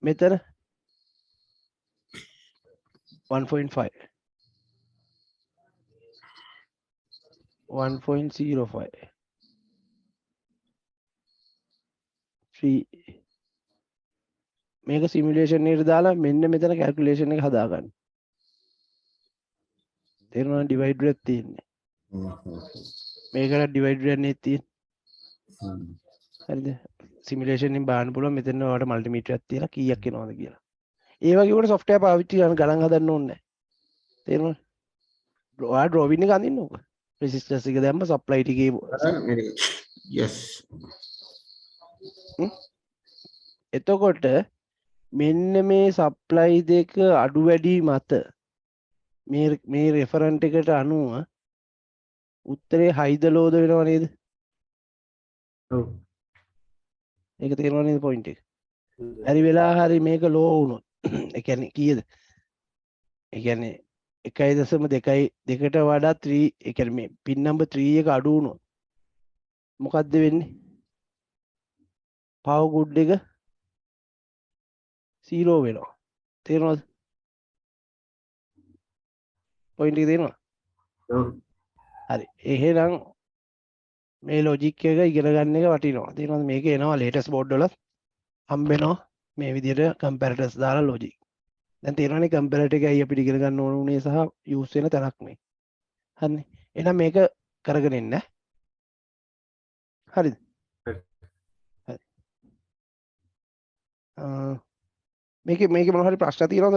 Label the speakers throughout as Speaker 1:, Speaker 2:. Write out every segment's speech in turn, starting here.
Speaker 1: මෙතන 1.5 1.05 3 මේක සිමියුලේෂන් එකට දාලා මෙන්න මෙතන කැල්කියුලේෂන් එක හදාගන්න. තේරුණාද? ඩිවයිඩර් එකක් තියෙන්නේ. මේකට ඩිවයිඩර් එකක් නේ තියෙන්නේ. හරිද? සිමියුලේෂන් එකෙන් බලන්න පුළුවන් මෙතන ඔයාලට මල්ටිමීටර් එකක් තියලා කීයක් එනවද කියලා. ඒ වගේ උඩ software පාවිච්චි කරන ගණන් හදන්න ඕනේ නැහැ. තේරුණාද? ඔයා drawing එක අඳින්න ඕක. resistance එක දැම්ම supply ටිකේ
Speaker 2: yes.
Speaker 1: එතකොට මෙන්න මේ supply දෙක අඩු වැඩි මත මේ referent එකට අනුව උත්තරේ high ද low ද වෙනව නේද?
Speaker 2: ඔව්.
Speaker 1: ඒක තේරෙනව නේද point එක? හරි වෙලා හරි මේක low වුණොත් ඒ කියන්නේ කීයද? ඒ කියන්නේ 1.2කට වඩා 3 ඒ කියන්නේ මේ pin number 3 එක අඩු වුණොත් මොකද්ද වෙන්නේ? power good එක 0 වෙනවා. තේරෙනවද? point එක තේරෙනවද?
Speaker 2: ඔව්.
Speaker 1: හරි. එහෙනම් මේ logic එක ඉගෙන ගන්න එක වටිනවා. තේරෙනවද? මේක එනවා latest board වල හම්බෙනවා මේ විදිහට comparators දාලා logic. දැන් තේරෙනවනේ comparator එකයි අපිට ඉගෙන ගන්න ඕන උනේ සහ use වෙන තැනක් මේ. හරිනේ. එහෙනම් මේක කරගෙන ඉන්න. හරිද? හරි. මේකේ මොනවා හරි ප්‍රශ්න තියෙනවද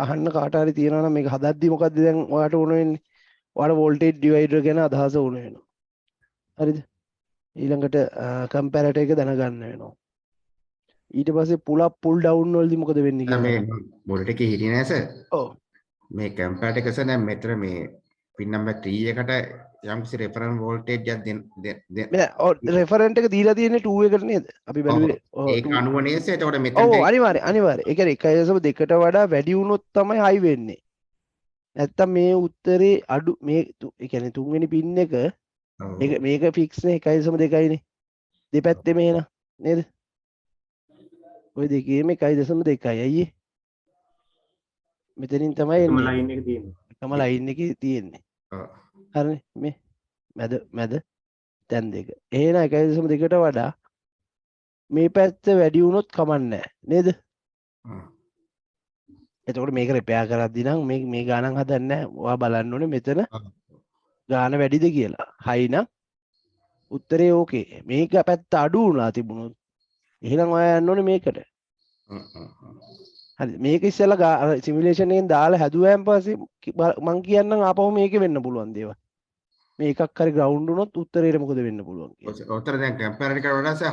Speaker 1: අහන්න කාට හරි තියෙනවා නම් මේක හදද්දි මොකද්ද දැන් ඔයාලට ඕන වෙන්නේ? ඔයාලා voltage divider ගැන අදහස ඕන වෙනවා. හරිද? ඊළඟට comparator එක දැනගන්න වෙනවා. ඊට පස්සේ pull up pull down වලදී මොකද වෙන්නේ කියලා.
Speaker 2: මේ බෝඩ් එකේ හිටියේ නෑ සර්.
Speaker 1: ඔව්.
Speaker 2: මේ කම්පැරටර් එක සර් දැන් මෙතන මේ pin number 3 එකට යම් කිසි reference voltage එකක් දෙන්න
Speaker 1: රෙෆරන්ට් එක දීලා තියෙන්නේ 2 එකට නේද? අපි බැලුවේ
Speaker 2: ඒක අනුව නේද සර්? එතකොට මෙතන
Speaker 1: ඔව් අනිවාර්යයෙන්. ඒ කියන්නේ 1.2කට වඩා වැඩි වුණොත් තමයි high වෙන්නේ. නැත්තම් මේ උත්තරේ අඩු මේ ඒ කියන්නේ තුන්වෙනි පින් එක මේක ෆික්ස් නේ 1.2යිනේ. දෙපැත්තේ මේන නේද? ඔය දෙකේම 1.2යි අයියේ. මෙතනින් තමයි එන්නේ.
Speaker 2: ලයින් එක තියෙන්නේ.
Speaker 1: එකම ලයින් එකේ තියෙන්නේ. හරිනේ මේ මැද තැන් දෙක. එහෙනම් 1.2කට වඩා මේ පැත්ත වැඩි වුණොත් කමන්නේ නේද? එතකොට මේක රිපෙයාර් කරද්දී නම් මේ ගානක් හදන්නේ නැහැ. ඔයා බලන්න ඕනේ මෙතන ගාන වැඩිද කියලා. හයි නම් උත්තරේ ඕකේ. මේක පැත්ත අඩු වුණා තිබුණොත් එහෙනම් ඔයා යන්න ඕනේ මේකට. හරි මේක ඉස්සෙල්ලා සිමියුලේෂන් එකෙන් දාලා හැදුවාන් පස්සේ මං කියන්නම් ආපහු මේකේ වෙන්න පුළුවන් දේවල්. මේ එකක් හරි ග්‍රවුන්ඩ් වුණොත් උත්තරේට මොකද වෙන්න පුළුවන් කියලා.
Speaker 2: උත්තර දැන් කම්පැරටර් එකට වඩා සර්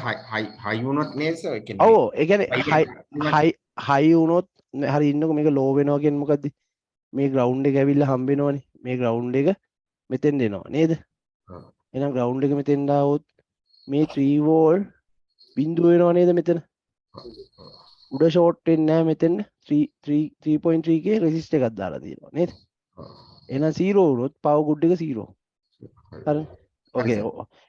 Speaker 2: හයි වුණොත් නේද සර්? ඒ කියන්නේ
Speaker 1: ඔව් ඒ කියන්නේ හයි වුණොත් හරි ඉන්නකො මේක ලෝ වෙනවා කියන්නේ මොකද්ද? මේ ග්‍රවුන්ඩ් එක ඇවිල්ලා හම්බ වෙනවනේ. මේ ග්‍රවුන්ඩ් එක මෙතෙන් එනවා නේද? එහෙනම් ග්‍රවුන්ඩ් එක මෙතෙන් ආවොත් මේ 3 වෝල්ට් බිඳුව වෙනවා නේද මෙතන? උඩ ෂෝට් වෙන්නේ නැහැ මෙතන 3.3 k රෙසිස්ටර් එකක් දාලා තියෙනවා නේද? එහෙනම් 0 වුණොත් පවර් ගුඩ් එක 0. හරි. ඕකේ.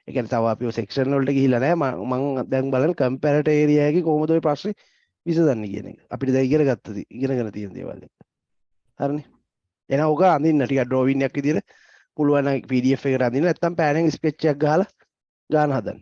Speaker 1: ඒ කියන්නේ තව අපි ඔය සෙක්ෂන් වලට ගිහිල්ලා නැහැ. මම දැන් බලන්නේ කම්පැරටර් ඒරියා එකේ කොහොමද ඔය ප්‍රශ්නේ විසඳන්නේ කියන එක. අපිට දැන් ඉගෙනගෙන තියෙන දේවල් එක. හරිනේ. එහෙනම් ඔක අඳින්න ටිකක් ඩ්‍රෝවින් එකක් විදියට පුළුවන් නම් PDF එකට අඳින්න නැත්නම් පෑනෙන් ස්කෙච් එකක් ගහලා ගාන හදන්න.